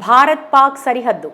భారత్-పాక్ సరిహద్దు.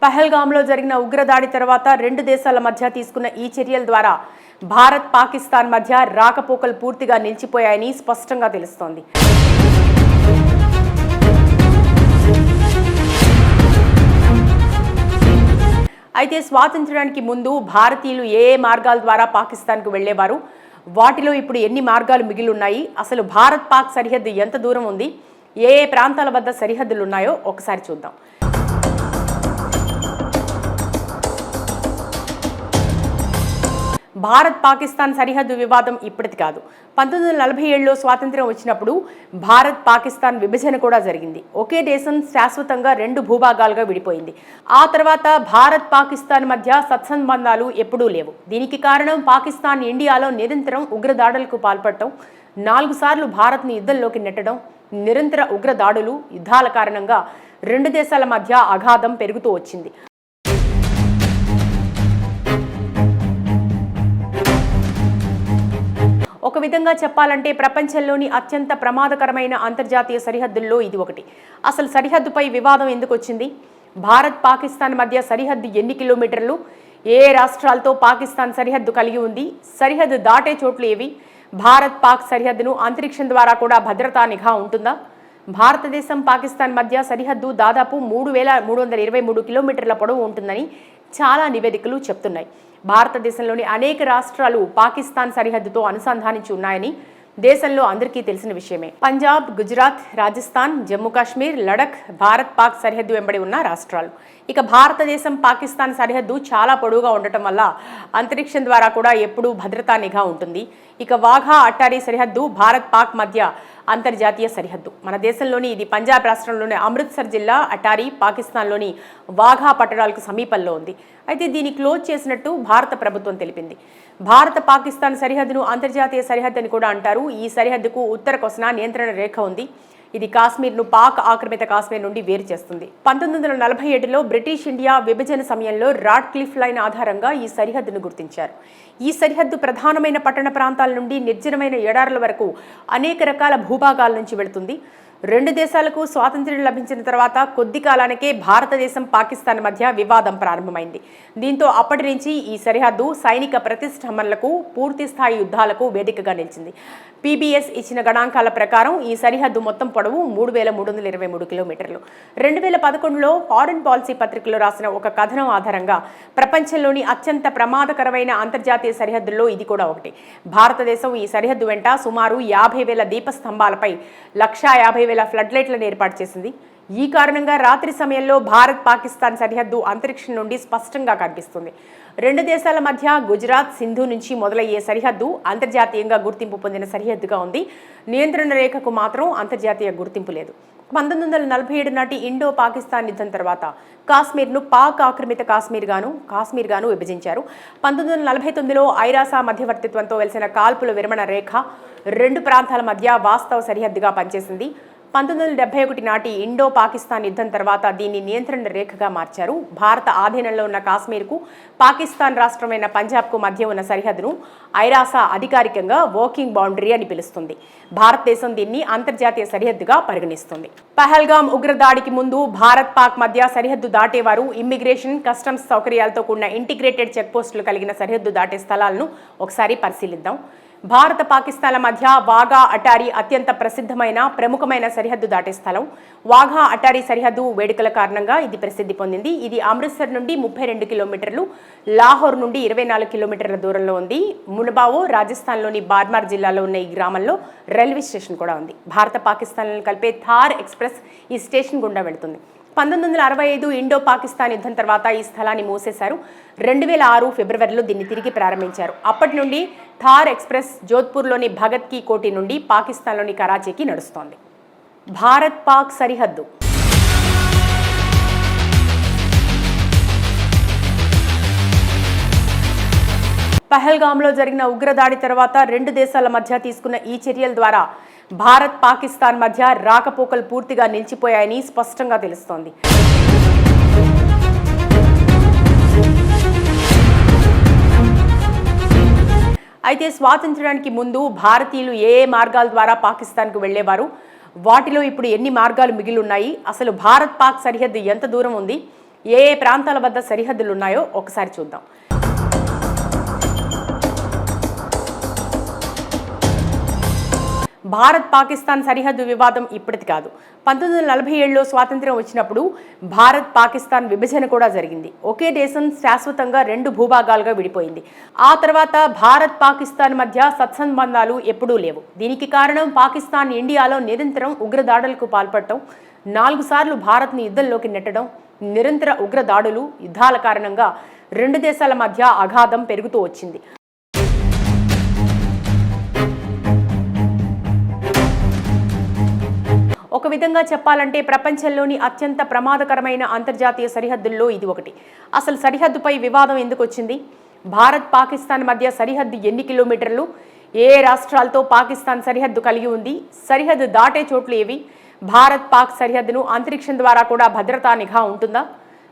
పహల్గామ్లో జరిగిన ఉగ్రదాడి తర్వాత రెండు దేశాల మధ్య తీసుకున్న ఈ చర్యల ద్వారా భారత్ పాకిస్తాన్ మధ్య రాకపోకలు పూర్తిగా నిలిచిపోయాయని స్పష్టంగా తెలుస్తోంది. అయితే స్వాతంత్ర్యానికి ముందు భారతీయులు ఏ మార్గాల ద్వారా పాకిస్తాన్కు వెళ్లేవారు, వాటిలో ఇప్పుడు ఎన్ని మార్గాలు మిగిలి ఉన్నాయి, అసలు భారత్ పాక్ సరిహద్దు ఎంత దూరం ఉంది, ఏ ప్రాంతాల వద్ద సరిహద్దులు ఉన్నాయో ఒకసారి చూద్దాం. భారత్ పాకిస్తాన్ సరిహద్దు వివాదం ఇప్పటిది కాదు. 1947లో స్వాతంత్ర్యం వచ్చినప్పుడు భారత్ పాకిస్తాన్ విభజన కూడా జరిగింది. ఒకే దేశం శాశ్వతంగా రెండు భూభాగాలుగా విడిపోయింది. ఆ తర్వాత భారత్ పాకిస్తాన్ మధ్య సత్సంబంధాలు ఎప్పుడూ లేవు. దీనికి కారణం పాకిస్తాన్ ఇండియాలో నిరంతరం ఉగ్రదాడులకు పాల్పడటం, 4 సార్లు భారత్ని యుద్ధంలోకి నెట్టడం, నిరంతర ఉగ్రదాడులు, యుద్ధాల కారణంగా రెండు దేశాల మధ్య అగాధం పెరుగుతూ వచ్చింది. ఒక విధంగా చెప్పాలంటే ప్రపంచంలోని అత్యంత ప్రమాదకరమైన అంతర్జాతీయ సరిహద్దుల్లో ఇది ఒకటి. అసలు సరిహద్దుపై వివాదం ఎందుకు వచ్చింది? భారత్ పాకిస్తాన్ మధ్య సరిహద్దు ఎన్ని కిలోమీటర్లు? ఏ రాష్ట్రాలతో పాకిస్తాన్ సరిహద్దు కలిగి ఉంది? సరిహద్దు దాటే చోట్లు ఏవి? భారత్ పాక్ సరిహద్దును అంతరిక్షం ద్వారా కూడా భద్రతా నిఘా ఉంటుందా? భారతదేశం పాకిస్తాన్ మధ్య సరిహద్దు దాదాపు 3,323 కిలోమీటర్ల పొడవు ఉంటుందని చాలా నివేదికలు చెప్తున్నాయి. భారతదేశంలోని అనేక రాష్ట్రాలు పాకిస్తాన్ సరిహద్దుతో అనుసంధానించి ఉన్నాయని దేశంలో అందరికీ తెలిసిన విషయమే. పంజాబ్, గుజరాత్, రాజస్థాన్, జమ్మూ కాశ్మీర్, లడఖ్ భారత్ పాక్ సరిహద్దు వెంబడి ఉన్న రాష్ట్రాలు. ఇక భారతదేశం పాకిస్తాన్ సరిహద్దు చాలా పొడవుగా ఉండటం వల్ల అంతరిక్షం ద్వారా కూడా ఎప్పుడూ భద్రతా నిఘా ఉంటుంది. ఇక వాఘా అట్టారీ సరిహద్దు భారత్ పాక్ మధ్య అంతర్జాతీయ సరిహద్దు. మన దేశంలోని ఇది పంజాబ్ రాష్ట్రంలోని అమృత్సర్ జిల్లా అటారీ, పాకిస్తాన్లోని వాఘా పట్టణాలకు సమీపంలో ఉంది. అయితే దీన్ని క్లోజ్ చేసినట్టు భారత ప్రభుత్వం తెలిపింది. భారత పాకిస్తాన్ సరిహద్దును అంతర్జాతీయ సరిహద్దు అని కూడా అంటారు. ఈ సరిహద్దుకు ఉత్తర కొసన నియంత్రణ రేఖ ఉంది. ఇది కాశ్మీర్ను పాక్ ఆక్రమిత కాశ్మీర్ నుండి వేరు చేస్తుంది. 1947లో బ్రిటిష్ ఇండియా విభజన సమయంలో రాడ్ క్లిఫ్ లైన్ ఆధారంగా ఈ సరిహద్దును గుర్తించారు. ఈ సరిహద్దు ప్రధానమైన పట్టణ ప్రాంతాల నుండి నిర్జనమైన ఎడారుల వరకు అనేక రకాల భూభాగాల నుంచి వెళుతుంది. రెండు దేశాలకు స్వాతంత్ర్యం లభించిన తర్వాత కొద్ది కాలానికే భారతదేశం పాకిస్తాన్ మధ్య వివాదం ప్రారంభమైంది. దీంతో అప్పటి నుంచి ఈ సరిహద్దు సైనిక ప్రతిష్టంభనలకు, పూర్తి స్థాయి యుద్ధాలకు వేదికగా నిలిచింది. PBS ఇచ్చిన గణాంకాల ప్రకారం ఈ సరిహద్దు మొత్తం పొడవు 3,323 కిలోమీటర్లు. 2011లో ఫారెన్ పాలసీ పత్రికలో రాసిన ఒక కథనం ఆధారంగా ప్రపంచంలోని అత్యంత ప్రమాదకరమైన అంతర్జాతీయ సరిహద్దుల్లో ఇది కూడా ఒకటి. భారతదేశం ఈ సరిహద్దు వెంట సుమారు 50,000 దీపస్తంభాలపై 150,000 ఫ్లడ్ లైట్లను ఏర్పాటు చేసింది. ఈ కారణంగా రాత్రి సమయంలో భారత్ పాకిస్తాన్ సరిహద్దు అంతరిక్షం నుండి స్పష్టంగా కనిపిస్తుంది. రెండు దేశాల మధ్య గుజరాత్, సింధు నుంచి మొదలయ్యే సరిహద్దు అంతర్జాతీయంగా గుర్తింపు పొందిన సరిహద్దుగా ఉంది. నియంత్రణ రేఖకు మాత్రం అంతర్జాతీయ గుర్తింపు లేదు. 1947 నాటి ఇండో పాకిస్తాన్ యుద్ధం తర్వాత కాశ్మీర్ను పాక్ ఆక్రమిత కాశ్మీర్ గాను విభజించారు. 1949లో ఐరాస మధ్యవర్తిత్వంతో వెలిసిన కాల్పుల విరమణ రేఖ రెండు ప్రాంతాల మధ్య వాస్తవ సరిహద్దుగా పనిచేసింది. 1971 నాటి ఇండో పాకిస్తాన్ యుద్ధం తర్వాత దీన్ని నియంత్రణ రేఖగా మార్చారు. భారత ఆధీనంలో ఉన్న కాశ్మీర్కు, పాకిస్తాన్ రాష్ట్రమైన పంజాబ్కు మధ్య ఉన్న సరిహద్దును ఐరాస అధికారికంగా వర్కింగ్ బౌండరీ అని పిలుస్తుంది. భారతదేశం దీన్ని అంతర్జాతీయ సరిహద్దుగా పరిగణిస్తుంది. పహల్గామ్ ఉగ్రదాడికి ముందు భారత్ పాక్ మధ్య సరిహద్దు దాటేవారు ఇమ్మిగ్రేషన్, కస్టమ్స్ సౌకర్యాలతో కూడిన ఇంటిగ్రేటెడ్ చెక్పోస్టులు కలిగిన సరిహద్దు దాటే స్థలాలను ఒకసారి పరిశీలిద్దాం. భారత పాకిస్తాన్ల మధ్య వాఘా అటారీ అత్యంత ప్రముఖమైన సరిహద్దు దాటే స్థలం. వాఘా అటారీ సరిహద్దు వేడుకల కారణంగా ఇది ప్రసిద్ధి పొందింది. ఇది అమృత్సర్ నుండి 32 కిలోమీటర్లు, లాహోర్ నుండి 24 కిలోమీటర్ల దూరంలో ఉంది. మునబావో రాజస్థాన్లోని బార్మార్ జిల్లాలో ఉన్న ఈ గ్రామంలో రైల్వే స్టేషన్ కూడా ఉంది. భారత పాకిస్తాన్లను కలిపే థార్ ఎక్స్ప్రెస్ ఈ స్టేషన్ గుండా వెళుతుంది. 1965 ఇండో పాకిస్తాన్ యుద్ధం తర్వాత ఈ స్థలాన్ని మూసేశారు. 2006 ఫిబ్రవరిలో దీన్ని తిరిగి ప్రారంభించారు. అప్పటి నుండి థార్ ఎక్స్ప్రెస్ జోధ్పూర్లోని భగత్ కీ కోటి నుండి పాకిస్తాన్లోని కరాచీకి నడుస్తోంది. భారత్ పాక్ సరిహద్దు. పహల్గామ్లో జరిగిన ఉగ్రదాడి తర్వాత రెండు దేశాల మధ్య తీసుకున్న ఈ చర్యల ద్వారా భారత్ పాకిస్తాన్ మధ్య రాకపోకలు పూర్తిగా నిలిచిపోయాయని స్పష్టంగా తెలుస్తోంది. అయితే స్వాతంత్ర్యానికి ముందు భారతీయులు ఏ మార్గాల ద్వారా పాకిస్తాన్కు వెళ్లేవారు, వాటిలో ఇప్పుడు ఎన్ని మార్గాలు మిగిలి ఉన్నాయి, అసలు భారత్ పాక్ సరిహద్దు ఎంత దూరం ఉంది, ఏ ప్రాంతాల వద్ద సరిహద్దులు ఉన్నాయో ఒకసారి చూద్దాం. భారత్ పాకిస్తాన్ సరిహద్దు వివాదం ఇప్పటిది కాదు. 1947లో స్వాతంత్ర్యం వచ్చినప్పుడు భారత్ పాకిస్తాన్ విభజన కూడా జరిగింది. ఒకే దేశం శాశ్వతంగా 2 భూభాగాలుగా విడిపోయింది. ఆ తర్వాత భారత్ పాకిస్తాన్ మధ్య సత్సంబంధాలు ఎప్పుడూ లేవు. దీనికి కారణం పాకిస్తాన్ ఇండియాలో నిరంతరం ఉగ్రదాడులకు పాల్పడటం, 4 సార్లు భారత్ని యుద్ధంలోకి నెట్టడం, నిరంతర ఉగ్రదాడులు, యుద్ధాల కారణంగా 2 దేశాల మధ్య అగాధం పెరుగుతూ వచ్చింది. ఒక విధంగా చెప్పాలంటే ప్రపంచంలోని అత్యంత ప్రమాదకరమైన అంతర్జాతీయ సరిహద్దుల్లో ఇది ఒకటి. అసలు సరిహద్దుపై వివాదం ఎందుకు వచ్చింది? భారత్ పాకిస్తాన్ మధ్య సరిహద్దు ఎన్ని కిలోమీటర్లు, ఏ రాష్ట్రాలతో పాకిస్తాన్ సరిహద్దు కలిగి ఉంది, సరిహద్దు దాటే చోట్లు ఏవి, భారత్ పాక్ సరిహద్దును అంతరిక్షం ద్వారా కూడా భద్రతా నిఘా ఉంటుందా?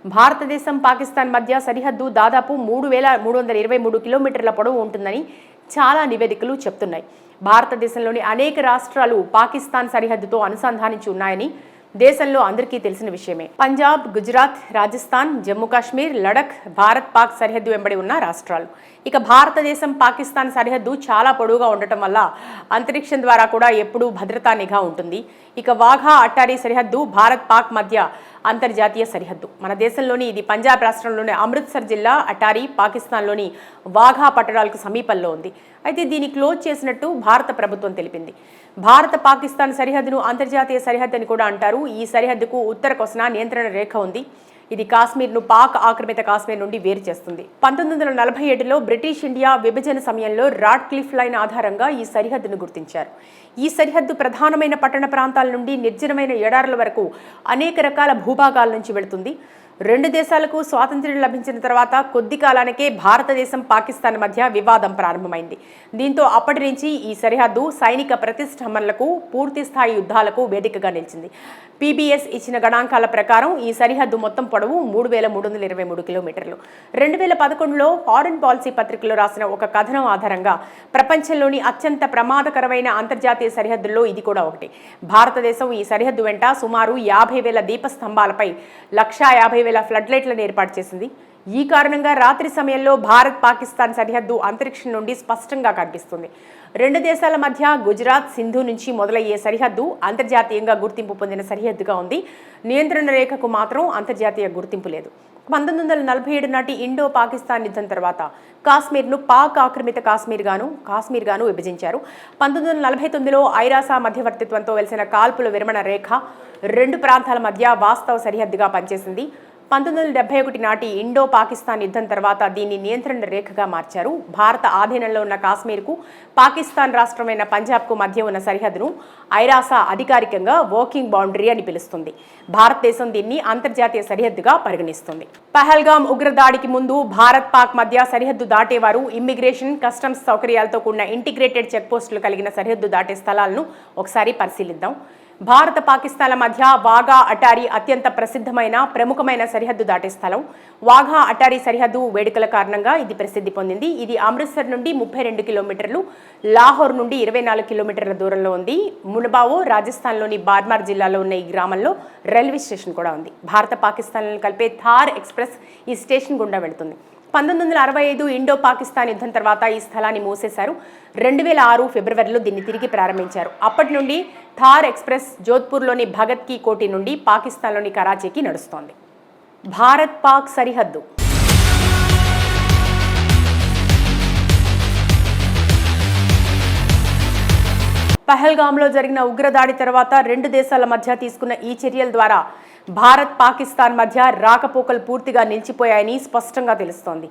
భారతదేశం పాకిస్తాన్ మధ్య సరిహద్దు దాదాపు 3,323 కిలోమీటర్ల పొడవు ఉంటుందని చాలా నివేదికలు చెప్తున్నాయి. భారతదేశంలోని అనేక రాష్ట్రాలు పాకిస్తాన్ సరిహద్దుతో అనుసంధానించి ఉన్నాయని దేశంలో అందరికీ తెలిసిన విషయమే. పంజాబ్, గుజరాత్, రాజస్థాన్, జమ్మూ కాశ్మీర్, లడఖ్ భారత్ పాక్ సరిహద్దు వెంబడి ఉన్న రాష్ట్రాలు. ఇక భారతదేశం పాకిస్తాన్ సరిహద్దు చాలా పొడవుగా ఉండటం వల్ల అంతరిక్షం ద్వారా కూడా ఎప్పుడూ భద్రతా నిఘా ఉంటుంది. ఇక వాఘా అట్టారీ సరిహద్దు భారత్ పాక్ మధ్య అంతర్జాతీయ సరిహద్దు. మన దేశంలోని ఇది పంజాబ్ రాష్ట్రంలోని అమృత్సర్ జిల్లా అటారీ, పాకిస్తాన్లోని వాఘా పట్టణాలకు సమీపంలో ఉంది. అయితే దీన్ని క్లోజ్ చేసినట్టు భారత ప్రభుత్వం తెలిపింది. భారత పాకిస్తాన్ సరిహద్దును అంతర్జాతీయ సరిహద్దు అని కూడా అంటారు. ఈ సరిహద్దుకు ఉత్తర కొసన నియంత్రణ రేఖ ఉంది. ఇది కాశ్మీర్ను పాక్ ఆక్రమిత కాశ్మీర్ నుండి వేరు చేస్తుంది. 1947లో బ్రిటిష్ ఇండియా విభజన సమయంలో రాడ్ క్లిఫ్ లైన్ ఆధారంగా ఈ సరిహద్దును గుర్తించారు. ఈ సరిహద్దు ప్రధానమైన పట్టణ ప్రాంతాల నుండి నిర్జనమైన ఎడారుల వరకు అనేక రకాల భూభాగాల నుంచి వెళుతుంది. 2 దేశాలకు స్వాతంత్ర్యం లభించిన తర్వాత కొద్ది కాలానికే భారతదేశం పాకిస్తాన్ మధ్య వివాదం ప్రారంభమైంది. దీంతో అప్పటి నుంచి ఈ సరిహద్దు సైనిక ప్రతిష్టంభనలకు, పూర్తి స్థాయి యుద్ధాలకు వేదికగా నిలిచింది. PBS ఇచ్చిన గణాంకాల ప్రకారం ఈ సరిహద్దు మొత్తం పొడవు 3,323 కిలోమీటర్లు. 2011లో ఫారెన్ పాలసీ పత్రికలో రాసిన ఒక కథనం ఆధారంగా ప్రపంచంలోని అత్యంత ప్రమాదకరమైన అంతర్జాతీయ సరిహద్దుల్లో ఇది కూడా ఒకటి. భారతదేశం ఈ సరిహద్దు వెంట సుమారు 50,000 దీపస్తంభాలపై 150,000 ఫ్లడ్ లైట్లను ఏర్పాటు చేసింది. ఈ కారణంగా రాత్రి సమయంలో భారత్ పాకిస్తాన్ సరిహద్దు అంతరిక్షం నుండి స్పష్టంగా కనిపిస్తుంది. 2 దేశాల మధ్య గుజరాత్, సింధు నుంచి మొదలయ్యే సరిహద్దు అంతర్జాతీయంగా గుర్తింపు పొందిన సరిహద్దుగా ఉంది. నియంత్రణ రేఖకు మాత్రం అంతర్జాతీయ గుర్తింపు లేదు. 1947 నాటి ఇండో పాకిస్తాన్ యుద్ధం తర్వాత కాశ్మీర్ను పాక్ ఆక్రమిత కాశ్మీర్ గాను విభజించారు. 1949లో ఐరాస మధ్యవర్తిత్వంతో వెలిసిన కాల్పుల విరమణ రేఖ 2 ప్రాంతాల మధ్య వాస్తవ సరిహద్దుగా పనిచేసింది. 1971 నాటి ఇండో పాకిస్తాన్ యుద్ధం తర్వాత దీన్ని నియంత్రణ రేఖగా మార్చారు. భారత ఆధీనంలో ఉన్న కాశ్మీర్కు, పాకిస్తాన్ రాష్ట్రమైన పంజాబ్కు మధ్య ఉన్న సరిహద్దును ఐరాస అధికారికంగా వర్కింగ్ బౌండరీ అని పిలుస్తుంది. భారతదేశం దీన్ని అంతర్జాతీయ సరిహద్దుగా పరిగణిస్తుంది. పహల్గామ్ ఉగ్రదాడికి ముందు భారత్ పాక్ మధ్య సరిహద్దు దాటేవారు ఇమ్మిగ్రేషన్, కస్టమ్స్ సౌకర్యాలతో కూడిన ఇంటిగ్రేటెడ్ చెక్పోస్టులు కలిగిన సరిహద్దు దాటే స్థలాలను ఒకసారి పరిశీలిద్దాం. భారత పాకిస్తాన్ల మధ్య వాఘా అటారీ అత్యంత ప్రముఖమైన సరిహద్దు దాటే స్థలం. వాఘా అటారీ సరిహద్దు వేడుకల కారణంగా ఇది ప్రసిద్ధి పొందింది. ఇది అమృత్సర్ నుండి 32 కిలోమీటర్లు, లాహోర్ నుండి 24 కిలోమీటర్ల దూరంలో ఉంది. మునబావో రాజస్థాన్లోని బార్మార్ జిల్లాలో ఉన్న ఈ గ్రామంలో రైల్వే స్టేషన్ కూడా ఉంది. భారత పాకిస్తాన్లను కలిపే థార్ ఎక్స్ప్రెస్ ఈ స్టేషన్ గుండా వెళుతుంది. 1965 ఇండో పాకిస్తాన్ యుద్ధం తర్వాత ఈ స్థలాన్ని మూసేశారు. 2006 ఫిబ్రవరిలో దీన్ని తిరిగి ప్రారంభించారు. అప్పటి నుండి థార్ ఎక్స్ప్రెస్ జోధ్పూర్లోని భగత్ కీ కోటి నుండి పాకిస్తాన్లోని కరాచీకి నడుస్తోంది. భారత్ పాక్ సరిహద్దు. పహల్గామ్లో జరిగిన ఉగ్రదాడి తర్వాత 2 దేశాల మధ్య తీసుకున్న ఈ చర్యల ద్వారా భారత్ పాకిస్తాన్ మధ్య రాకపోకలు పూర్తిగా నిలిచిపోయాయని స్పష్టంగా తెలుస్తోంది.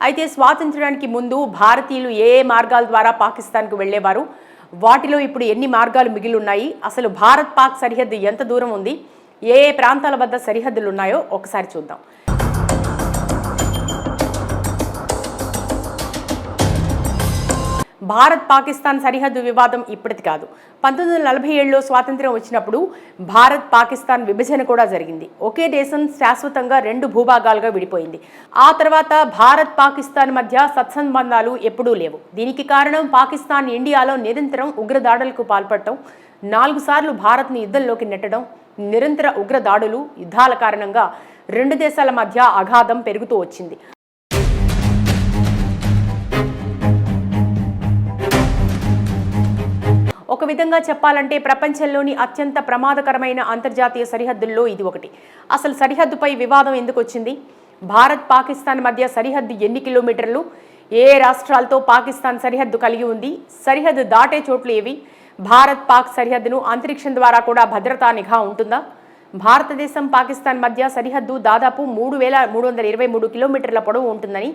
అయితే స్వాతంత్ర్యానికి ముందు భారతీయులు ఏ మార్గాల ద్వారా పాకిస్తాన్కు వెళ్లేవారు, వాటిలో ఇప్పుడు ఎన్ని మార్గాలు మిగిలి ఉన్నాయి, అసలు భారత్ పాక్ సరిహద్దు ఎంత దూరం ఉంది, ఏ ప్రాంతాల వద్ద సరిహద్దులు ఉన్నాయో ఒకసారి చూద్దాం. భారత్ పాకిస్తాన్ సరిహద్దు వివాదం ఇప్పటిది కాదు. 1947లో స్వాతంత్ర్యం వచ్చినప్పుడు భారత్ పాకిస్తాన్ విభజన కూడా జరిగింది. ఒకే దేశం శాశ్వతంగా 2 భూభాగాలుగా విడిపోయింది. ఆ తర్వాత భారత్ పాకిస్తాన్ మధ్య సత్సంబంధాలు ఎప్పుడూ లేవు. దీనికి కారణం పాకిస్తాన్ ఇండియాలో నిరంతరం ఉగ్రదాడులకు పాల్పడటం, 4 సార్లు భారత్ని యుద్ధంలోకి నెట్టడం, నిరంతర ఉగ్రదాడులు, యుద్ధాల కారణంగా 2 దేశాల మధ్య అగాధం పెరుగుతూ వచ్చింది. ఒక విధంగా చెప్పాలంటే ప్రపంచంలోని అత్యంత ప్రమాదకరమైన అంతర్జాతీయ సరిహద్దుల్లో ఇది ఒకటి. అసలు సరిహద్దుపై వివాదం ఎందుకు వచ్చింది? భారత్ పాకిస్తాన్ మధ్య సరిహద్దు ఎన్ని కిలోమీటర్లు? ఏ రాష్ట్రాలతో పాకిస్తాన్ సరిహద్దు కలిగి ఉంది? సరిహద్దు దాటే చోట్లు ఏవి? భారత్ పాక్ సరిహద్దును అంతరిక్షం ద్వారా కూడా భద్రతా నిఘా ఉంటుందా? భారతదేశం పాకిస్తాన్ మధ్య సరిహద్దు దాదాపు 3,323 కిలోమీటర్ల పొడవు ఉంటుందని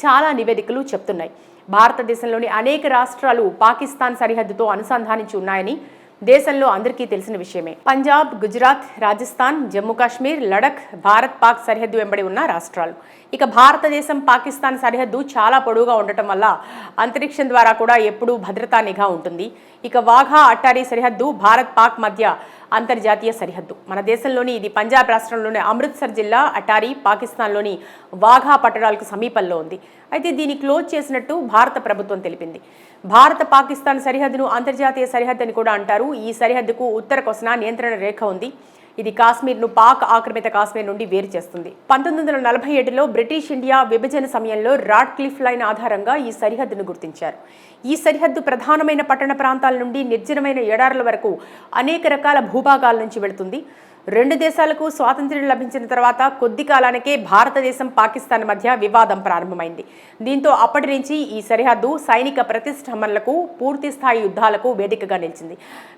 చాలా నివేదికలు చెప్తున్నాయి. భారతదేశంలోని అనేక రాష్ట్రాలు పాకిస్తాన్ సరిహద్దుతో అనుసంధానించి ఉన్నాయని దేశంలో అందరికీ తెలిసిన విషయమే. పంజాబ్, గుజరాత్, రాజస్థాన్, జమ్మూ కాశ్మీర్, లడఖ్ భారత్ పాక్ సరిహద్దు వెంబడి ఉన్న రాష్ట్రాలు. ఇక భారతదేశం పాకిస్తాన్ సరిహద్దు చాలా పొడవుగా ఉండటం వల్ల అంతరిక్షం ద్వారా కూడా ఎప్పుడూ భద్రతా నిఘా ఉంటుంది. ఇక వాఘా అట్టారీ సరిహద్దు భారత్ పాక్ మధ్య అంతర్జాతీయ సరిహద్దు. మన దేశంలోని ఇది పంజాబ్ రాష్ట్రంలోని అమృత్సర్ జిల్లా అటారీ పాకిస్తాన్లోని వాఘా పట్టణాలకు సమీపంలో ఉంది. అయితే దీన్ని క్లోజ్ చేసినట్టు భారత ప్రభుత్వం తెలిపింది. భారత పాకిస్తాన్ సరిహద్దును అంతర్జాతీయ సరిహద్దు అని కూడా అంటారు. ఈ సరిహద్దుకు ఉత్తర కొసన నియంత్రణ రేఖ ఉంది. ఇది కాశ్మీర్ను పాక్ ఆక్రమిత కాశ్మీర్ నుండి వేరు చేస్తుంది. 1947లో బ్రిటిష్ ఇండియా విభజన సమయంలో రాడ్ క్లిఫ్ లైన్ ఆధారంగా ఈ సరిహద్దును గుర్తించారు. ఈ సరిహద్దు ప్రధానమైన పట్టణ ప్రాంతాల నుండి నిర్జనమైన ఎడారుల వరకు అనేక రకాల భూభాగాల నుంచి వెళుతుంది. 2 దేశాలకు స్వాతంత్ర్యం లభించిన తర్వాత కొద్ది కాలానికే భారతదేశం పాకిస్తాన్ మధ్య వివాదం ప్రారంభమైంది. దీంతో అప్పటి నుంచి ఈ సరిహద్దు సైనిక ప్రతిష్టంభనలకు, పూర్తి స్థాయి యుద్ధాలకు వేదికగా నిలిచింది.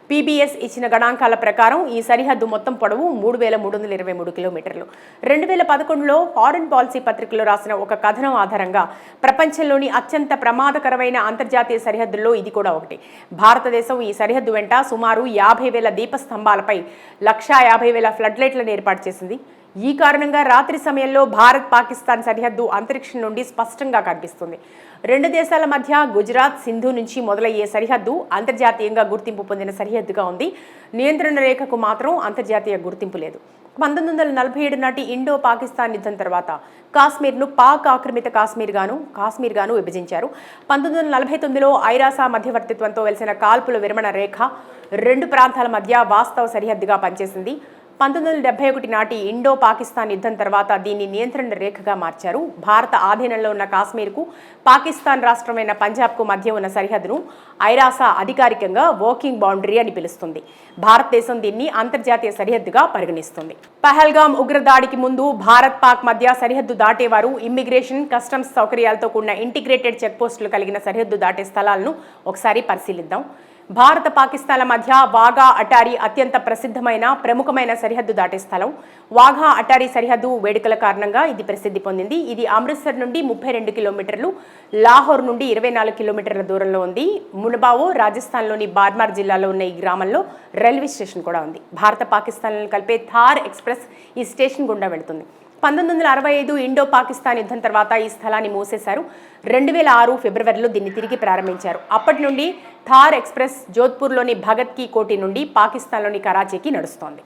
పీబీఎస్ ఇచ్చిన గణాంకాల ప్రకారం ఈ సరిహద్దు మొత్తం పొడవు 3,323 కిలోమీటర్లు. 2011లో ఫారెన్ పాలసీ పత్రికలో రాసిన ఒక కథనం ఆధారంగా ప్రపంచంలోని అత్యంత ప్రమాదకరమైన అంతర్జాతీయ సరిహద్దుల్లో ఇది కూడా ఒకటి. భారతదేశం ఈ సరిహద్దు వెంట సుమారు 50,000 దీపస్తంభాలపై 150,000 ఫ్లడ్ లైట్లను ఏర్పాటు చేసింది. ఈ కారణంగా రాత్రి సమయంలో భారత్ పాకిస్తాన్ సరిహద్దు అంతరిక్షం నుండి స్పష్టంగా కనిపిస్తుంది. 2 దేశాల మధ్య గుజరాత్, సింధు నుంచి మొదలయ్యే సరిహద్దు అంతర్జాతీయంగా గుర్తింపు పొందిన సరిహద్దుగా ఉంది. నియంత్రణ రేఖకు మాత్రం అంతర్జాతీయ గుర్తింపు లేదు. 1947 నాటి ఇండో పాకిస్తాన్ యుద్ధం తర్వాత కాశ్మీర్ను పాక్ ఆక్రమిత కాశ్మీర్ గాను విభజించారు. 1949లో ఐరాస మధ్యవర్తిత్వంతో వెలిసిన కాల్పుల విరమణ రేఖ 2 ప్రాంతాల మధ్య వాస్తవ సరిహద్దుగా పనిచేసింది. 1971 నాటి ఇండో పాకిస్తాన్ యుద్ధం తర్వాత దీన్ని నియంత్రణ రేఖగా మార్చారు. భారత ఆధీనంలో ఉన్న కాశ్మీర్కు పాకిస్తాన్ రాష్ట్రమైన పంజాబ్కు మధ్య ఉన్న సరిహద్దును ఐరాస అధికారికంగా వర్కింగ్ బౌండరీ అని పిలుస్తుంది. భారతదేశం దీన్ని అంతర్జాతీయ సరిహద్దుగా పరిగణిస్తుంది. పహల్గామ్ ఉగ్రదాడికి ముందు భారత్ పాక్ మధ్య సరిహద్దు దాటేవారు ఇమ్మిగ్రేషన్, కస్టమ్స్ సౌకర్యాలతో కూడిన ఇంటిగ్రేటెడ్ చెక్పోస్టులు కలిగిన సరిహద్దు దాటే స్థలాలను ఒకసారి పరిశీలిద్దాం. భారత పాకిస్తాన్ల మధ్య వాఘా అటారీ అత్యంత ప్రముఖమైన సరిహద్దు దాటే స్థలం. వాఘా అటారీ సరిహద్దు వేడుకల కారణంగా ఇది ప్రసిద్ధి పొందింది. ఇది అమృత్సర్ నుండి 32 కిలోమీటర్లు, లాహోర్ నుండి 24 కిలోమీటర్ల దూరంలో ఉంది. మునబావో రాజస్థాన్లోని బార్మార్ జిల్లాలో ఉన్న ఈ గ్రామంలో రైల్వే స్టేషన్ కూడా ఉంది. భారత పాకిస్తాన్లను కలిపే థార్ ఎక్స్ప్రెస్ ఈ స్టేషన్ గుండా వెళుతుంది. 1965 ఇండో పాకిస్తాన్ యుద్ధం తర్వాత ఈ స్థలాన్ని మూసేశారు. 2006 ఫిబ్రవరిలో దీన్ని తిరిగి ప్రారంభించారు. అప్పటి నుండి థార్ ఎక్స్ప్రెస్ జోధ్పూర్లోని భగత్ కీ కోటి నుండి పాకిస్తాన్లోని కరాచీకి నడుస్తోంది.